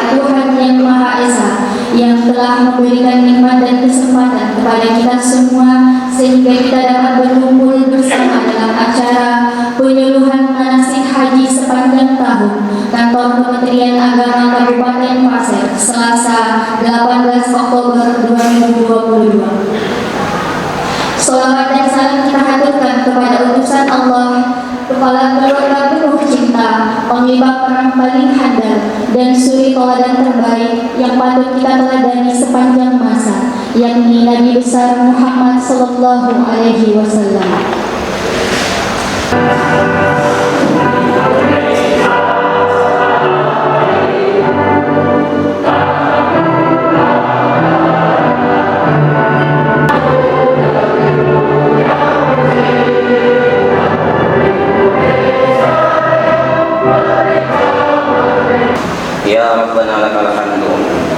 kepada Tuhan yang Maha Esa yang telah memberikan nikmat dan kesempatan kepada kita semua sehingga kita dapat berkumpul bersama dalam acara penyuluhan manasik haji sepanjang tahun Kantor Kementerian Agama Kabupaten Pasir Selasa 18 Oktober 2022. Salawat dan salam kita haturkan kepada utusan Allah, Kepala Keluarga penuh cinta, Panglima perang paling handal, dan suri teladan terbaik yang patut kita teladani sepanjang masa, yakni Nabi besar Muhammad Sallallahu Alaihi Wasallam. Ya Rabbana lakal hamdu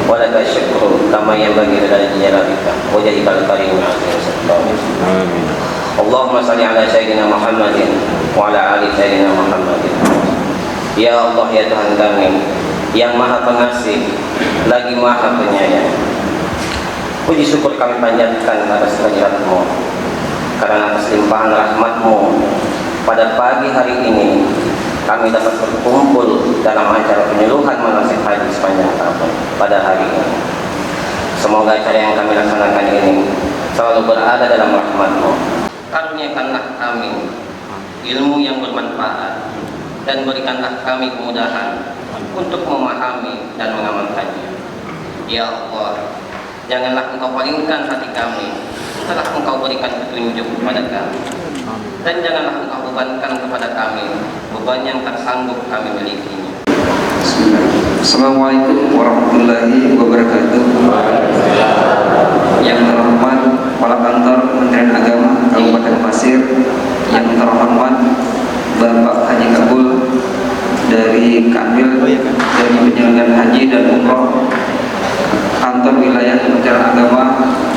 wa lakal syukru kama yanbaghi li jalalikka wa wajhikal karim amin. Allahumma salli ala sayyidina Muhammadin wa ala ali sayyidina Muhammadin. Ya Allah, ya Tuhan kami yang Maha Pengasih lagi Maha Penyayang, puji syukur kami panjatkan atas kehadirat-Mu, karena atas limpahan rahmat-Mu pada pagi hari ini kami dapat berkumpul dalam acara penyuluhan manasik haji sepanjang tahun pada hari ini. Semoga acara yang kami laksanakan ini selalu berada dalam rahmat-Mu. Karuniakanlah kami ilmu yang bermanfaat dan berikanlah kami kemudahan untuk memahami dan mengamalkannya. Ya Allah, janganlah Engkau palingkan hati kami setelah Engkau berikan petunjuk kepada kami, dan janganlah Engkau bebankan kepada kami beban yang tak sanggup kami milikinya. Assalamualaikum warahmatullahi wabarakatuh. Yang terhormat Kepala Kantor Kementerian Agama Kabupaten Pasir, yang terhormat Bapak Haji Kabul dari Kanwil dari Penyelenggaraan Haji dan Umroh Kantor Wilayah Kementerian Agama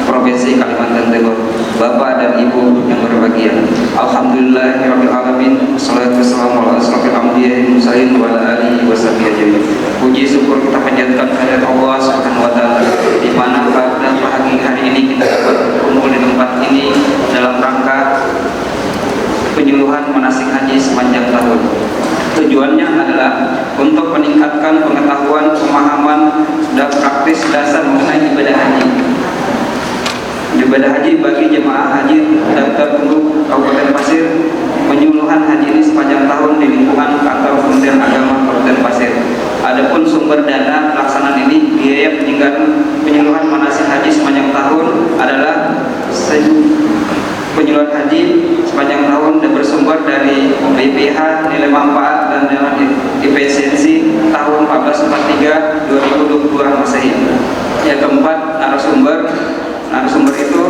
Provinsi Kalimantan Timur, Bapak dan Ibu yang berbahagia. Alhamdulillahirabbil alamin, wassalatu wassalamu ala asrofil anbiya'i mursalin wa ala alihi washabihi ajmain. Puji syukur kita panjatkan kehadirat Allah Subhanahu wa taala, di mana pada pagi hari ini kita dapat berkumpul di tempat ini dalam rangka penyuluhan manasik haji sepanjang tahun. Tujuannya adalah untuk meningkatkan pengetahuan, pemahaman, dan praktis dasar mengenai ibadah haji. Ibadah haji bagi jemaah haji daftar tunggu Kabupaten Pasir, penyuluhan haji ini sepanjang tahun di lingkungan Kantor Kementerian Agama Kabupaten Pasir. Adapun sumber dana pelaksanaan ini, biaya penyuluhan manasik haji sepanjang tahun adalah penyuluhan haji sepanjang tahun dan bersumber dari BPH nilai manfaat dan nilai efisiensi tahun 1443 2022 Masehi. Yang keempat, narasumber itu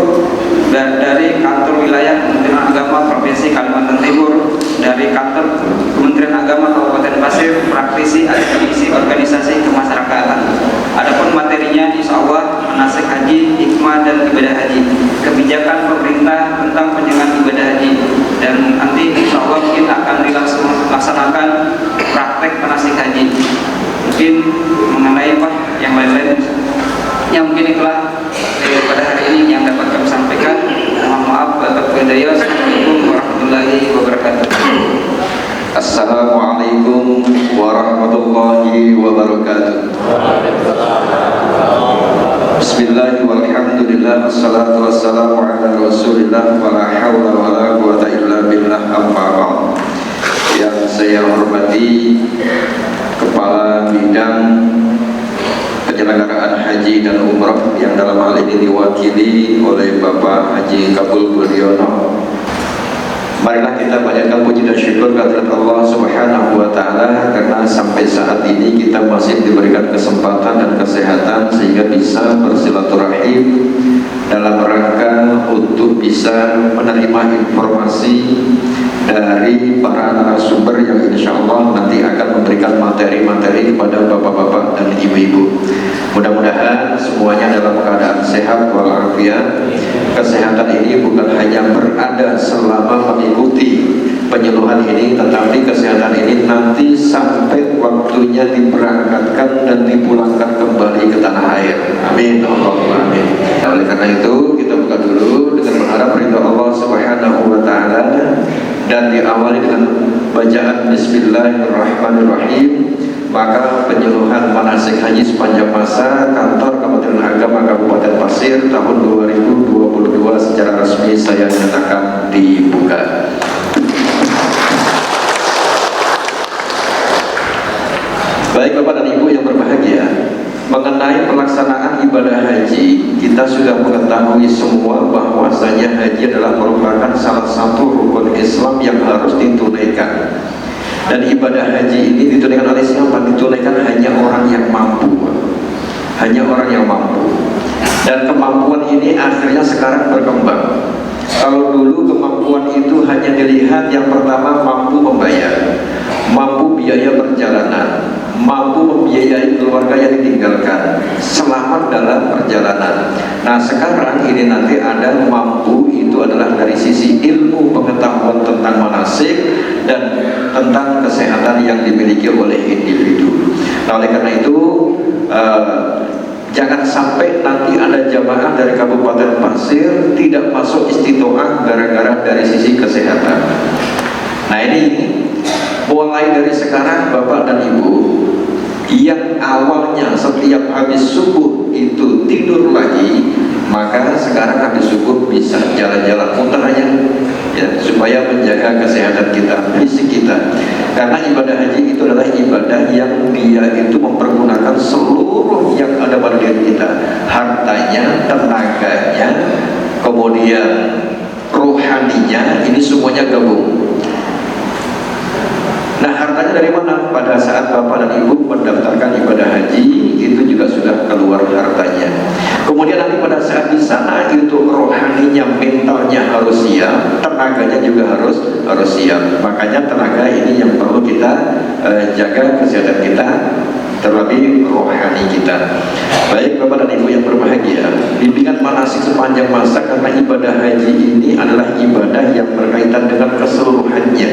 dari Kantor Wilayah Kementerian Agama Provinsi Kalimantan Timur, dari Kantor Kementerian Agama Kabupaten Pasir, praktisi akademisi organisasi kemasyarakatan. Adapun materinya insya Allah manasik haji, hikmah dan ibadah haji, kebijakan pemerintah tentang penyelenggaraan ibadah haji, dan nanti insya Allah mungkin akan dilaksanakan praktek manasik haji. Mungkin mengenai yang lain-lain yang mungkin itulah pada hari ini yang dapat kami sampaikan. Mohon maaf atas hidayah. Assalamualaikum warahmatullahi wabarakatuh. Assalamualaikum warahmatullahi wabarakatuh. Bismillahirrahmanirrahim. Walhamdulillah, wassalatu wassalamu ala rasulillah, wa la hawla wa la quwata illa billah, amma ba'd. Yang saya hormati Kepala Bidang Penyelenggaraan Haji dan Umrah yang dalam hal ini diwakili oleh Bapak Haji Kabul Budiono. Marilah kita panjatkan puji dan syukur kehadirat Allah Subhanahu wa taala, karena sampai saat ini kita masih diberikan kesempatan dan kesehatan sehingga bisa bersilaturahim dalam rangka untuk bisa menerima informasi dari para narasumber yang insya Allah nanti akan memberikan materi-materi kepada bapak-bapak dan ibu-ibu. Mudah-mudahan semuanya dalam keadaan sehat walafiat. Kesehatan ini bukan hanya berada selama mengikuti penyuluhan ini, tetapi kesehatan ini nanti sampai waktunya diberangkatkan dan dipulangkan kembali ke tanah air. Amin, Allahumma amin. Nah, oleh karena itu kita buka dulu dengan berharap ridha Allah Subhanahu wa taala dan diawali dengan bacaan Bismillahirrahmanirrahim. Maka penyuluhan manasik haji sepanjang masa kantor Kementerian Agama Kabupaten Pasir tahun 2022 secara resmi saya nyatakan dibuka. Baik Bapak dan Ibu yang berbahagia, mengenai pelaksanaan ibadah haji, kita sudah mengetahui semua bahwasanya haji adalah merupakan salah satu rukun Islam yang harus ditunaikan. Dan ibadah haji ini ditunaikan oleh siapa? Ditunaikan hanya orang yang mampu. Hanya orang yang mampu. Dan kemampuan ini akhirnya sekarang berkembang. Kalau dulu kemampuan itu hanya dilihat yang pertama mampu membayar, mampu biaya perjalanan, mampu membiayai keluarga yang ditinggalkan, selamat dalam perjalanan. Nah sekarang ini nanti ada mampu, itu adalah dari sisi ilmu pengetahuan tentang manasik dan tentang kesehatan yang dimiliki oleh individu. Nah oleh karena itu jangan sampai nanti ada jamaah dari Kabupaten Pasir tidak masuk istitoah gara-gara dari sisi kesehatan. Nah ini mulai dari sekarang Bapak dan Ibu yang awalnya setiap habis subuh itu tidur lagi, maka sekarang habis subuh bisa jalan-jalan muter aja ya, supaya menjaga kesehatan kita, fisik kita. Karena ibadah haji itu adalah ibadah yang dia itu mempergunakan seluruh yang ada pada diri kita, hartanya, tenaganya, kemudian rohaninya, ini semuanya gabung. Nah hartanya dari mana? Pada saat Bapak dan Ibu mendaftarkan ibadah haji, itu juga sudah keluar hartanya. Kemudian nanti pada saat di sana itu rohaninya, mentalnya harus siap, tenaganya juga harus siap. Makanya tenaga ini yang perlu kita jaga kesehatan kita, terlebih rohani kita. Baik Bapak dan Ibu yang berbahagia, bimbingan manasik sepanjang masa karena ibadah haji ini adalah ibadah yang berkaitan dengan keseluruhannya.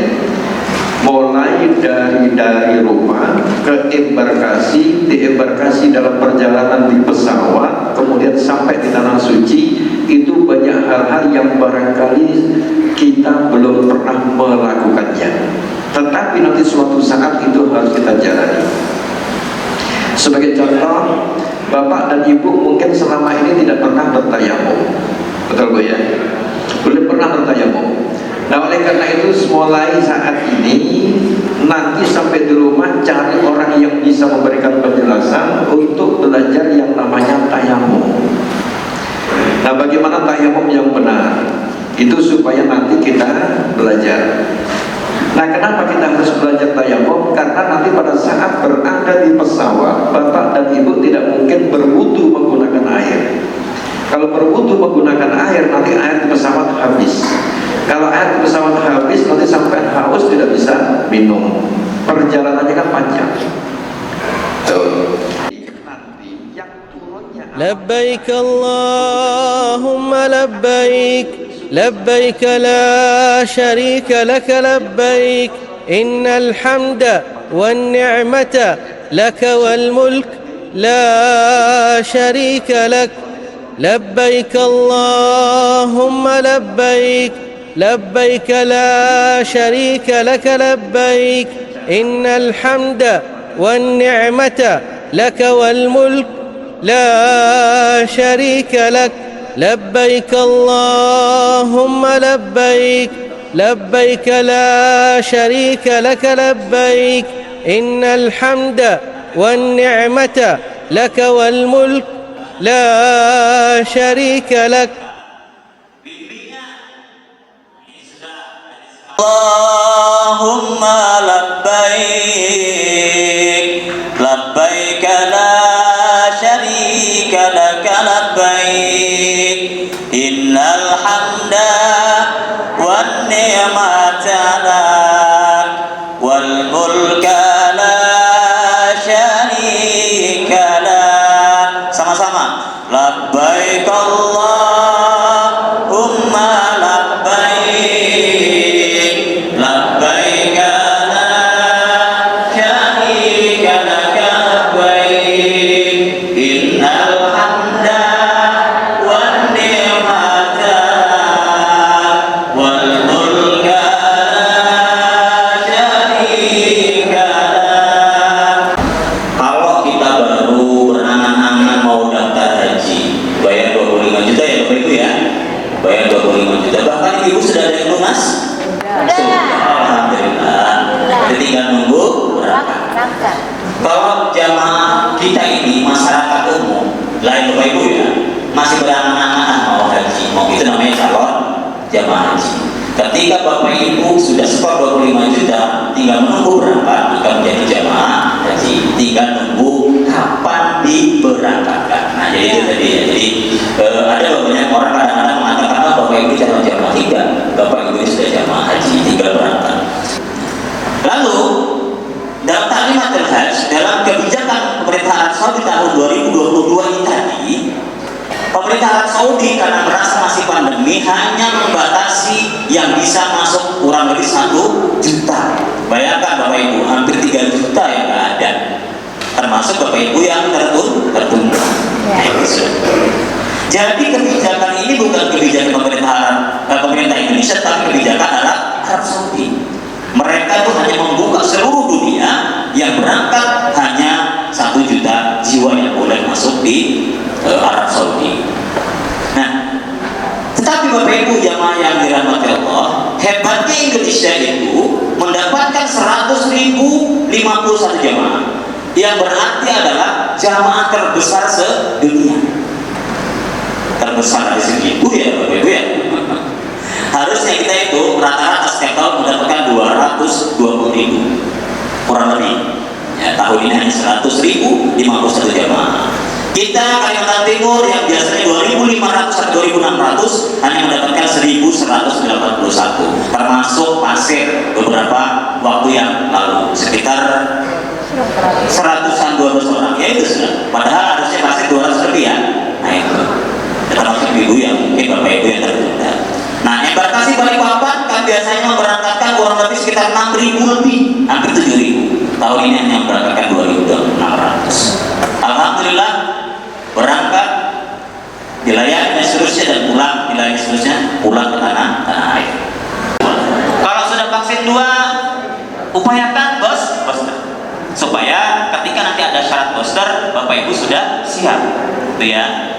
Mulai dari rumah ke embarkasi, di embarkasi dalam perjalanan di pesawat, kemudian sampai di tanah suci, itu banyak hal-hal yang barangkali kita belum pernah melakukannya. Tetapi nanti suatu saat itu harus kita jalani. Sebagai contoh, Bapak dan Ibu mungkin selama ini tidak pernah bertayamum, betul Bu ya? Belum pernah bertayamum. Nah oleh karena itu mulai saat ini nanti sampai di rumah cari orang yang bisa memberikan penjelasan untuk belajar yang namanya tayamum. Nah bagaimana tayamum yang benar? Itu supaya nanti kita belajar. Nah kenapa kita harus belajar tayamum? Karena nanti pada saat berada di pesawat, Bapak dan Ibu tidak mungkin berwudu menggunakan air. Kalau berwudu menggunakan air, nanti air di pesawat habis. Kalau air di pesawat habis, nanti sampai haus tidak bisa minum. Perjalanannya kan panjang. Tuh. Nanti yang turunnya لبيك اللهم لبيك لبيك لا شريك لك لبيك إن الحمد والنعمة لك والملك لا شريك لك لبيك اللهم لبيك لبيك لا شريك لك لبيك إن الحمد والنعمة لك والملك لا شريك لك لبيك اللهم لبيك لبيك لا شريك لك لبيك إن الحمد والنعمة لك والملك لا شريك لك. اللهم لبيك لبيك لا شريك لك لبيك إن الحمد والنعمة لك والملك لا شريك لك. Sama-sama. لبيك اللهم لبيك لبيك لا شريك ketika Bapak Ibu sudah skor 25 juta, tinggal menunggu berangkat akan menjadi jamaah haji, tinggal nunggu kapan diberangkatkan. Nah, jadi itu tadi ya. Jadi ada banyak orang kadang-kadang mengatakan, Bapak Ibu calon jamaah, tidak, Bapak Ibu ini sudah jamaah haji, tinggal berangkat. Lalu dalam Taklimatul Hajj, dalam kebijakan pemerintah Arab Saudi tahun 2022 ini tadi, pemerintah Arab Saudi karena merasa masih pandemi hanya membatasi yang bisa masuk kurang lebih 1 juta. Bayangkan Bapak Ibu, hampir 3 juta yang nggak ada, termasuk Bapak Ibu yang tertunda. Jadi kebijakan ini bukan kebijakan pemerintah Indonesia, tapi kebijakan Arab Saudi. Mereka itu hanya membuka seluruh dunia, yang berangkat hanya 1 juta jiwa yang boleh masuk di Arab Saudi. Nah, tetapi Bapak Ibu jamaah yang dirahmati Allah, hebatnya Indonesia itu mendapatkan 100.051 jamaah, yang berarti adalah jamaah terbesar sedunia. Terbesar dari segi ibu ya Bapak Ibu ya. Harusnya kita itu rata-rata setiap tahun mendapatkan 220.000 kurang lebih. Ya, tahun ini hanya 100.051 jamaah. Kita Kalimantan Timur yang biasanya 2.500 atau 2.600 hanya mendapatkan 1.181, termasuk Pasir beberapa waktu yang lalu sekitar 100-an 200 orang. Ya itu sudah. Padahal harusnya Pasir 200 lebih ya. Nah itu. Termasuk ibu yang mungkin Bapak Ibu yang tertunda. Nah, embarkasi Balikpapan kan biasanya memberangkatkan kurang lebih sekitar 6.000 lebih, hampir 7.000. Tahun ini hanya memberangkatkan 2.600. Alhamdulillah berangkat, dilayani dan seterusnya, dan pulang, dilayani seterusnya, pulang ke tanah air. Kalau sudah vaksin 2, upayakan booster, supaya ketika nanti ada syarat booster, Bapak Ibu sudah siap, gitu ya.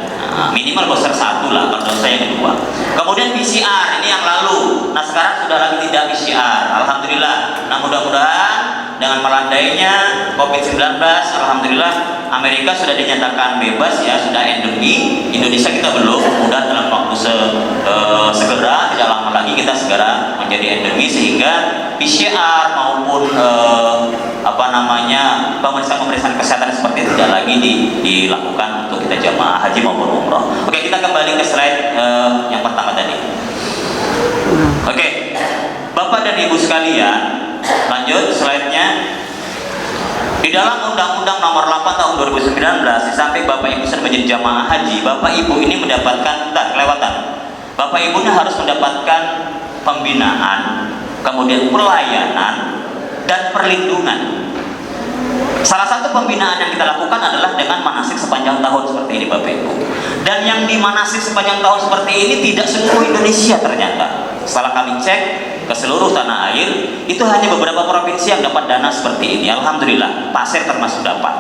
Minimal booster 1 lah, kalau dosa yang kedua. Kemudian PCR ini yang lalu. Nah sekarang sudah lagi tidak PCR, alhamdulillah. Nah mudah-mudahan dengan melandainya COVID-19, alhamdulillah Amerika sudah dinyatakan bebas ya, sudah endemi. Indonesia kita belum, mudah dalam waktu segera, tidak lama lagi kita segera menjadi endemi, sehingga PCR maupun pemeriksaan kesehatan seperti itu tidak lagi dilakukan untuk kita jamaah haji maupun umroh. Oke, kita kembali ke slide yang pertama tadi. Oke, Bapak dan Ibu sekalian, lanjut slide-nya. Di dalam Undang-Undang Nomor 8 Tahun 2019, di samping Bapak Ibu sudah menjadi jamaah haji, Bapak Ibu ini mendapatkan, Bapak Ibunya harus mendapatkan pembinaan, kemudian pelayanan dan perlindungan. Salah satu pembinaan yang kita lakukan adalah dengan manasik sepanjang tahun seperti ini Bapak Ibu. Dan yang di manasik sepanjang tahun seperti ini tidak seluruh Indonesia ternyata. Setelah kami cek ke seluruh tanah air, itu hanya beberapa provinsi yang dapat dana seperti ini. Alhamdulillah, Pasir termasuk dapat.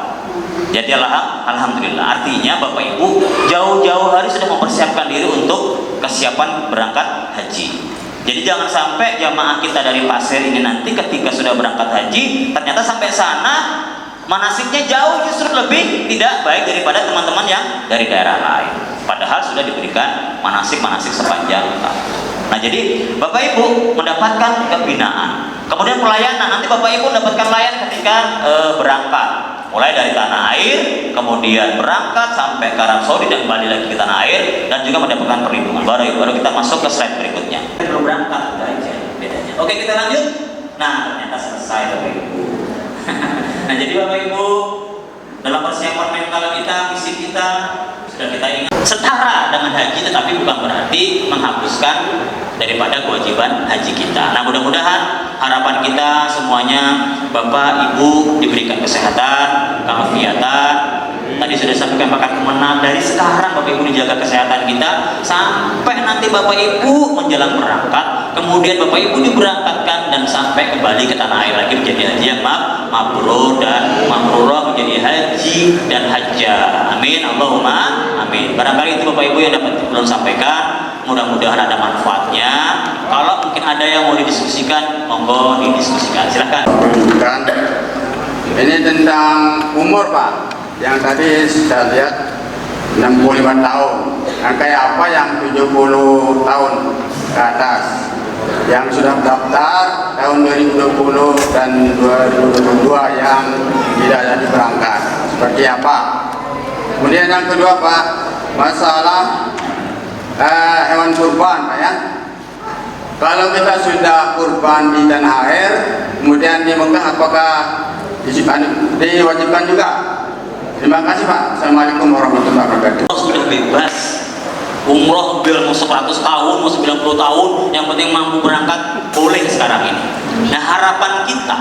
Jadi alhamdulillah, artinya Bapak Ibu jauh-jauh hari sudah mempersiapkan diri untuk kesiapan berangkat haji. Jadi jangan sampai jamaah kita dari Pasir ini nanti ketika sudah berangkat haji, ternyata sampai sana manasiknya jauh justru lebih tidak baik daripada teman-teman yang dari daerah lain. Padahal sudah diberikan manasik-manasik sepanjang tahun. Nah jadi Bapak Ibu mendapatkan pembinaan, kemudian pelayanan. Nanti Bapak Ibu mendapatkan layanan ketika berangkat, mulai dari tanah air, kemudian berangkat sampai ke Arab Saudi dan kembali lagi ke tanah air, dan juga mendapatkan perlindungan. Baru kita masuk ke slide berikutnya. Belum berangkat aja bedanya. Oke, kita lanjut. Nah ternyata selesai Bapak Ibu. Nah jadi Bapak Ibu, dalam persiapan mental kita, visi kita sudah kita ingat setara dengan haji, tetapi bukan berarti menghapuskan daripada kewajiban haji kita. Nah mudah-mudahan harapan kita semuanya Bapak Ibu diberikan kesehatan, keafiatan. Tadi sudah sampaikan Pak Kemenang, dari sekarang Bapak Ibu dijaga kesehatan kita sampai nanti Bapak Ibu menjelang berangkat, kemudian Bapak Ibu diberangkatkan dan sampai kembali ke tanah air lagi menjadi haji yang mabrur dan mabrurah, menjadi haji dan hajjah. Amin, Allahumma amin. Barangkali itu Bapak Ibu yang dapat belum sampaikan, mudah-mudahan ada manfaatnya. Kalau mungkin ada yang mau didiskusikan, monggo didiskusikan, silakan. Ini tentang umur Pak. Yang tadi saya lihat 65 tahun. Yang kayak apa yang 70 tahun ke atas. yang sudah daftar tahun 2020 dan 2022 yang tidak jadi berangkat. Seperti apa? Kemudian yang kedua Pak, masalah hewan kurban Pak ya. Kalau kita sudah kurban di tanah air, kemudian di Mekah, apakah diwajibkan juga? Terima kasih Pak. Assalamualaikum warahmatullahi wabarakatuh. Sudah bebas umroh, mau 100 tahun, mau 90 tahun, yang penting mampu berangkat, boleh sekarang ini. Nah, harapan kita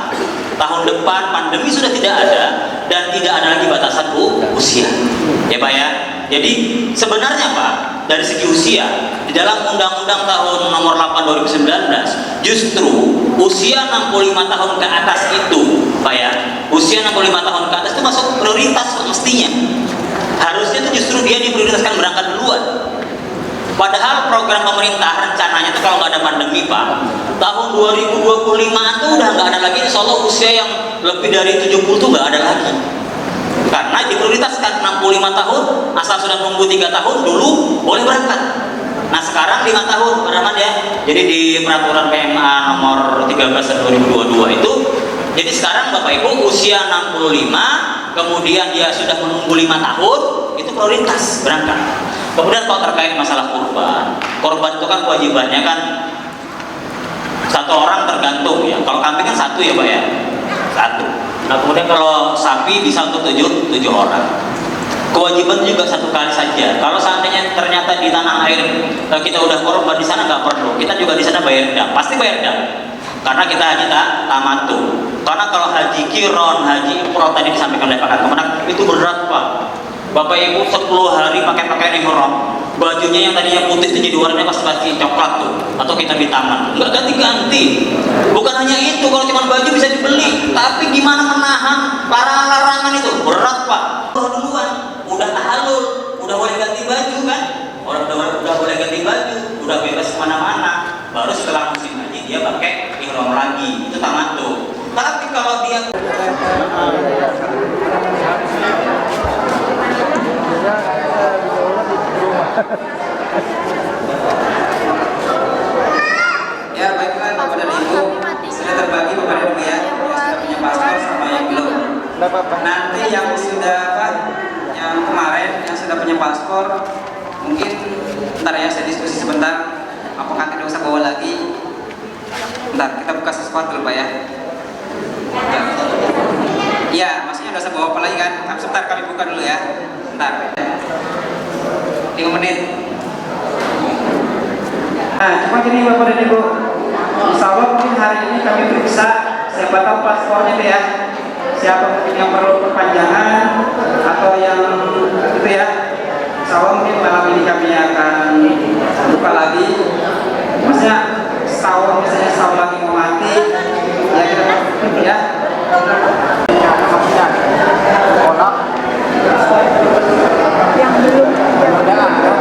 tahun depan pandemi sudah tidak ada dan tidak ada lagi batasan usia, ya Pak ya. Jadi sebenarnya Pak, dari segi usia di dalam Undang-Undang tahun nomor 8 2019 justru usia 65 tahun ke atas itu Pak ya, usia 65 tahun ke atas itu masuk prioritas mestinya. Harusnya itu justru dia diprioritaskan berangkat duluan. Padahal program pemerintah rencananya itu kalau nggak ada pandemi Pak, tahun 2025 itu udah nggak ada lagi, insya Allah usia yang lebih dari 70 itu nggak ada lagi. Karena diprioritaskan 65 tahun, asal sudah nunggu 3 tahun dulu boleh berangkat. Nah sekarang 5 tahun Pak Rahman ya. Jadi di peraturan PMA nomor 13 2022 itu, jadi sekarang Bapak Ibu usia 65, kemudian dia sudah menunggu 5 tahun, itu prioritas berangkat. Kemudian kalau terkait masalah korban itu kan kewajibannya kan satu orang tergantung ya. Kalau kambing kan satu ya Pak ya, satu. Nah kemudian kalau sapi bisa untuk 7 orang. Kewajiban juga 1 kali saja. Kalau seandainya ternyata di tanah air kita udah korban, di sana nggak perlu. Kita juga di sana bayar dam, pasti bayar dam. Karena kita haji tamattu. Karena kalau haji kiron, haji ifrad tadi disampaikan oleh Pak Kemenak itu berat Pak. Bapak Ibu 10 hari pakai pakaian ihram, bajunya yang tadinya putih itu jadi warnanya pasti coklat tuh, atau kita di taman nggak ganti-ganti. Bukan hanya itu, kalau cuma baju bisa dibeli, tapi gimana menahan para larangan itu berat Pak. Duluan udah tahalul, udah boleh ganti baju kan, orang udah boleh ganti baju, udah bebas kemana-mana, baru setelah musim haji dia pakai ihram lagi, itu tamattu. Tapi kalau dia Ya baiklah Bapak dan Ibu, sudah terbagi Bapak dan Ibu ya, yang sudah punya paspor sama yang belum. Nanti yang sudah yang kemarin yang sudah punya paspor, mungkin ntar ya saya diskusi sebentar, apakah tidak usah bawa lagi. Ntar kita buka sesuatu dulu Pak ya. Iya, maksudnya nggak usah bawa apa lagi kan? Sebentar kami buka dulu ya. Ntar 5 menit. Nah, cuma gini Bapak dan Ibu, insya Allah mungkin hari ini kami periksa siapa tahu paspornya itu ya, siapa mungkin yang perlu perpanjangan atau yang itu ya. Insya Allah mungkin malam ini kami akan buka lagi. Maksudnya setahun misalnya setahun lagi mau mati, ya kita ya. Yang belum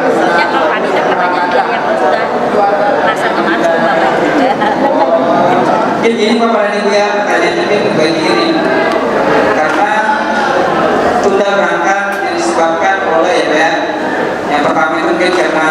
maksudnya kalau wanita katanya dia yang sudah masa kemarin bapak juga. Ini Bapak dan Ibu ya, kalian ini begini karena tunda berangkat yang disebabkan oleh ya, yang pertama itu mungkin karena